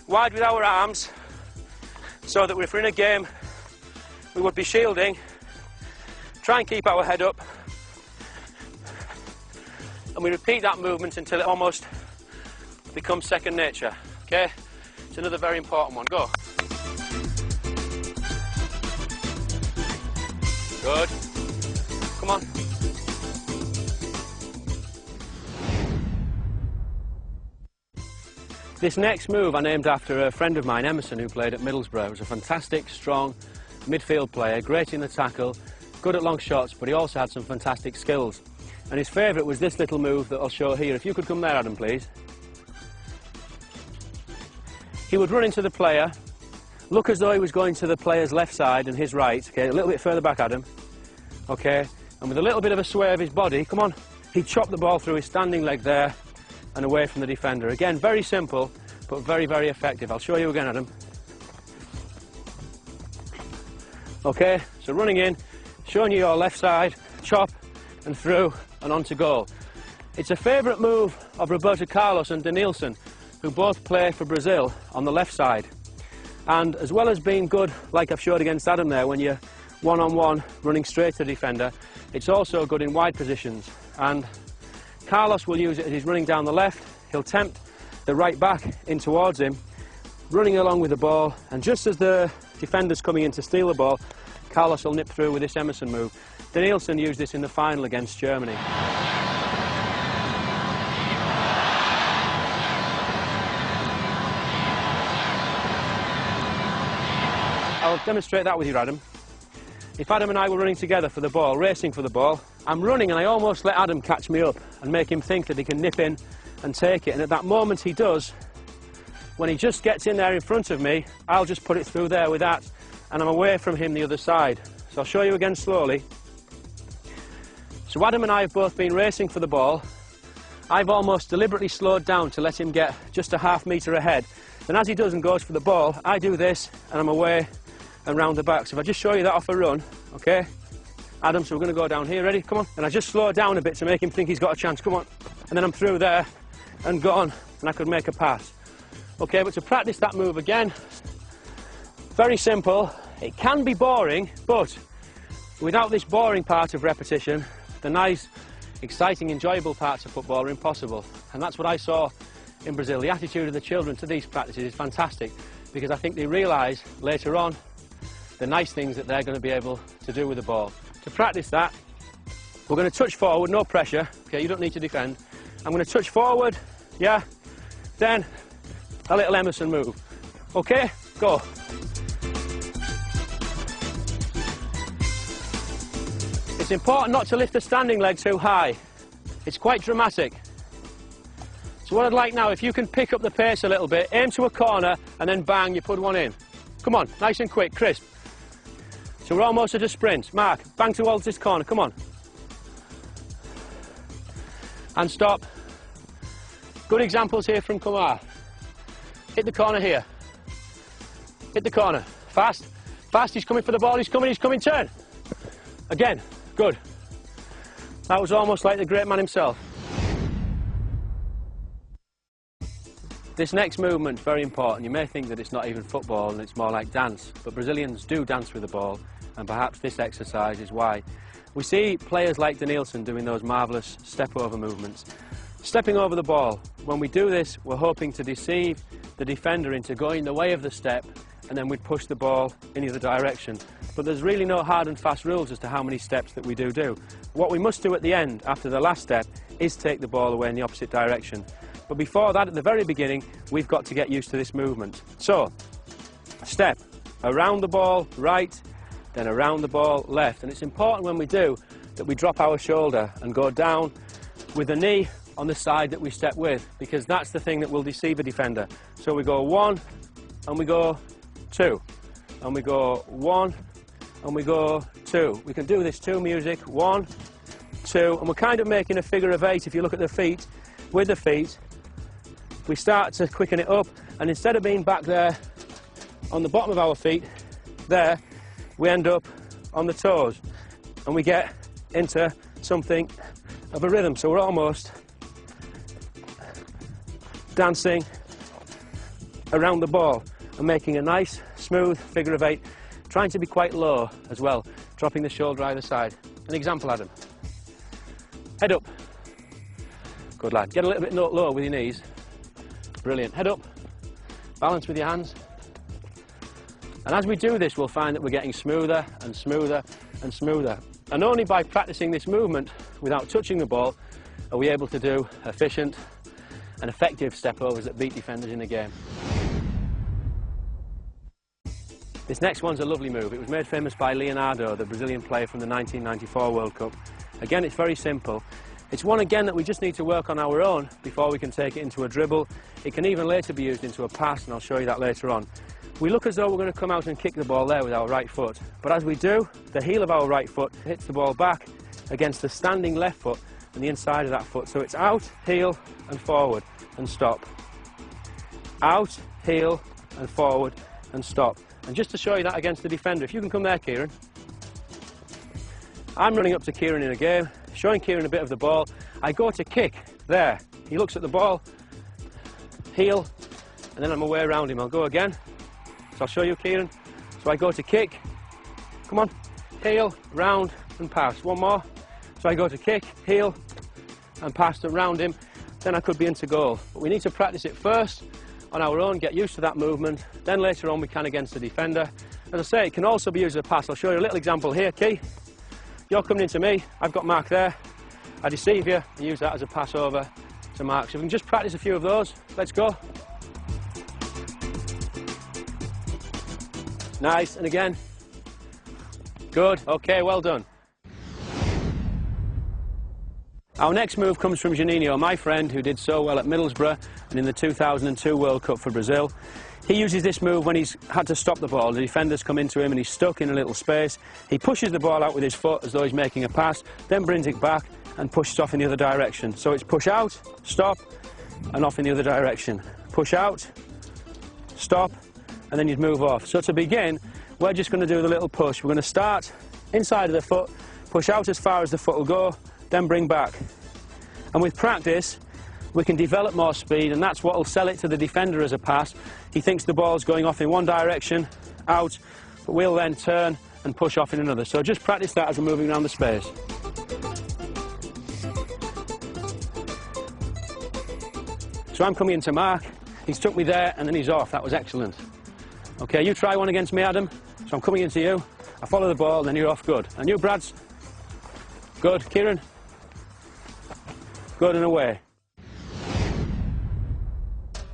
wide with our arms, so that if we're in a game, we would be shielding. Try and keep our head up. And we repeat that movement until it almost becomes second nature. Okay? It's another very important one. Go. Good. Come on. This next move I named after a friend of mine, Emerson, who played at Middlesbrough. He was a fantastic, strong midfield player, great in the tackle, good at long shots, but he also had some fantastic skills. And his favourite was this little move that I'll show here. If you could come there, Adam, please. He would run into the player, look as though he was going to the player's left side and his right. Okay, a little bit further back, Adam. Okay, and with a little bit of a sway of his body, come on, he'd chop the ball through his standing leg there and away from the defender. Again, very simple, but very, very effective. I'll show you again, Adam. Okay, so running in, showing you your left side, chop and through and on to goal. It's a favourite move of Roberto Carlos and Denilson, who both play for Brazil on the left side. And as well as being good, like I've showed against Adam there, when you're one-on-one running straight to the defender, it's also good in wide positions. And Carlos will use it as he's running down the left. He'll tempt the right back in towards him, running along with the ball, and just as the defender's coming in to steal the ball, Carlos will nip through with this Emerson move. Denilson used this in the final against Germany. I'll demonstrate that with you, Adam. If Adam and I were running together for the ball, racing for the ball, I'm running and I almost let Adam catch me up and make him think that he can nip in and take it. And at that moment he does, when he just gets in there in front of me, I'll just put it through there with that, and I'm away from him the other side. So I'll show you again slowly. So Adam and I have both been racing for the ball. I've almost deliberately slowed down to let him get just a half metre ahead. Then as he does and goes for the ball, I do this and I'm away and round the back. So if I just show you that off a run, okay? Adam, so we're going to go down here, ready? Come on. And I just slow down a bit to make him think he's got a chance, come on. And then I'm through there and gone, and I could make a pass. Okay, but to practice that move again, very simple. It can be boring, but without this boring part of repetition, the nice, exciting, enjoyable parts of football are impossible. And that's what I saw in Brazil. The attitude of the children to these practices is fantastic, because I think they realise later on the nice things that they're going to be able to do with the ball. To practice that, we're going to touch forward, no pressure. Okay, you don't need to defend. I'm going to touch forward, yeah, then a little Emerson move. Okay, go. It's important not to lift the standing leg too high. It's quite dramatic. So what I'd like now, if you can pick up the pace a little bit, aim to a corner and then bang, you put one in. Come on, nice and quick, crisp. So we're almost at a sprint. Mark, bang towards this corner, come on. And stop. Good examples here from Kumar. Hit the corner here. Hit the corner. Fast, fast, he's coming for the ball, he's coming, turn. Again, good. That was almost like the great man himself. This next movement, very important. You may think that it's not even football and it's more like dance, but Brazilians do dance with the ball, and perhaps this exercise is why. We see players like Denilson doing those marvellous step-over movements. Stepping over the ball. When we do this, we're hoping to deceive the defender into going the way of the step, and then we'd push the ball in either direction. But there's really no hard and fast rules as to how many steps that we do. What we must do at the end, after the last step, is take the ball away in the opposite direction. But before that, at the very beginning, we've got to get used to this movement. So, step, around the ball, right, then around the ball, left. And it's important when we do that we drop our shoulder and go down with the knee on the side that we step with, because that's the thing that will deceive a defender. So we go 1, and we go 2, and we go 1, and we go 2. We can do this to music, 1, 2, and we're kind of making a figure of 8 if you look at the feet. With the feet, we start to quicken it up, and instead of being back there on the bottom of our feet, there, we end up on the toes, and we get into something of a rhythm. So we're almost dancing around the ball and making a nice, smooth figure of 8, trying to be quite low as well, dropping the shoulder either side. An example, Adam. Head up. Good lad. Get a little bit low with your knees. Brilliant. Head up. Balance with your hands. And as we do this, we'll find that we're getting smoother and smoother and smoother. And only by practicing this movement without touching the ball are we able to do efficient and effective step overs that beat defenders in the game. This next one's a lovely move. It was made famous by Leonardo, the Brazilian player from the 1994 World Cup. Again, it's very simple. It's one again that we just need to work on our own before we can take it into a dribble. It can even later be used into a pass, and I'll show you that later on. We look as though we're going to come out and kick the ball there with our right foot, but as we do, the heel of our right foot hits the ball back against the standing left foot and the inside of that foot. So it's out, heel and forward and stop. Out, heel and forward and stop. And just to show you that against the defender, if you can come there, Kieran. I'm running up to Kieran in a game, showing Kieran a bit of the ball. I go to kick there. He looks at the ball, heel, and then I'm away around him. I'll go again. So I'll show you, Kieran. So I go to kick, come on, heel, round and pass. One more. So I go to kick, heel and pass around him, then I could be into goal. But we need to practice it first on our own, get used to that movement, then later on we can against the defender. As I say, it can also be used as a pass. I'll show you a little example here, Key. You're coming into me, I've got Mark there, I deceive you and use that as a pass over to Mark. So we can just practice a few of those. Let's go. Nice, and again. Good, okay, well done. Our next move comes from Juninho, my friend, who did so well at Middlesbrough and in the 2002 World Cup for Brazil. He uses this move when he's had to stop the ball. The defenders come into him and he's stuck in a little space. He pushes the ball out with his foot as though he's making a pass, then brings it back and pushes off in the other direction. So it's push out, stop, and off in the other direction. Push out, stop, and then you'd move off. So to begin, we're just going to do the little push. We're going to start inside of the foot, push out as far as the foot will go, then bring back. And with practice, we can develop more speed, and that's what will sell it to the defender as a pass. He thinks the ball's going off in one direction, out, but we'll then turn and push off in another. So just practice that as we're moving around the space. So I'm coming into Mark, he's took me there and then he's off. That was excellent. Okay, you try one against me, Adam. So I'm coming into you, I follow the ball, then you're off. Good. And you, Brads. Good. Kieran. Good, and away.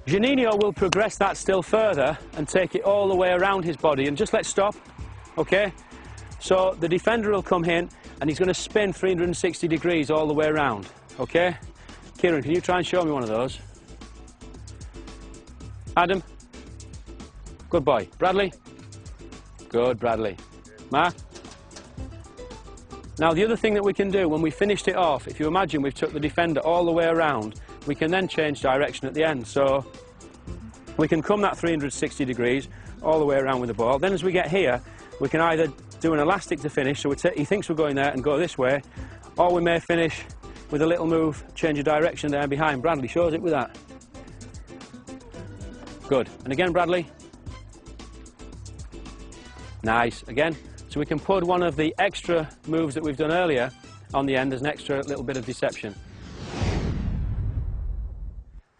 Juninho will progress that still further and take it all the way around his body, and just let's stop, okay? So the defender will come in and he's going to spin 360 degrees all the way around, okay? Kieran, can you try and show me one of those? Adam? Good boy. Bradley? Good, Bradley. Mark? Now the other thing that we can do when we finished it off, if you imagine we've took the defender all the way around, we can then change direction at the end. So we can come that 360 degrees all the way around with the ball. Then as we get here, we can either do an elastic to finish, so he thinks we're going there and go this way, or we may finish with a little move, change of direction there behind. Bradley shows it with that. Good. And again, Bradley. Nice. Again. So we can put one of the extra moves that we've done earlier on the end as an extra little bit of deception.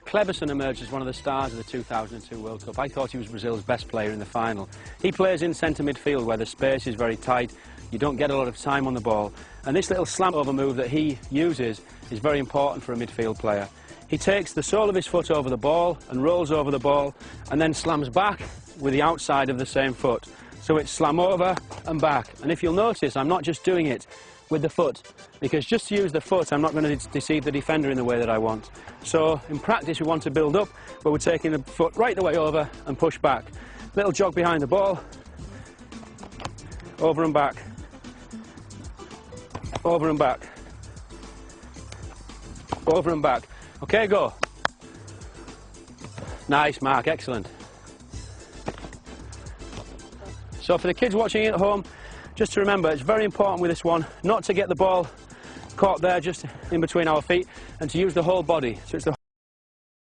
Cleberson emerged as one of the stars of the 2002 World Cup. I thought he was Brazil's best player in the final. He plays in centre midfield where the space is very tight, you don't get a lot of time on the ball, and this little slam over move that he uses is very important for a midfield player. He takes the sole of his foot over the ball and rolls over the ball and then slams back with the outside of the same foot. So it's slam over and back. And if you'll notice, I'm not just doing it with the foot, because just to use the foot, I'm not going to deceive the defender in the way that I want. So in practice, we want to build up, where we're taking the foot right the way over and push back. Little jog behind the ball, over and back, over and back, over and back. Okay, go. Nice, Mark, excellent. So for the kids watching at home, just to remember, it's very important with this one not to get the ball caught there just in between our feet, and to use the whole body. So it's the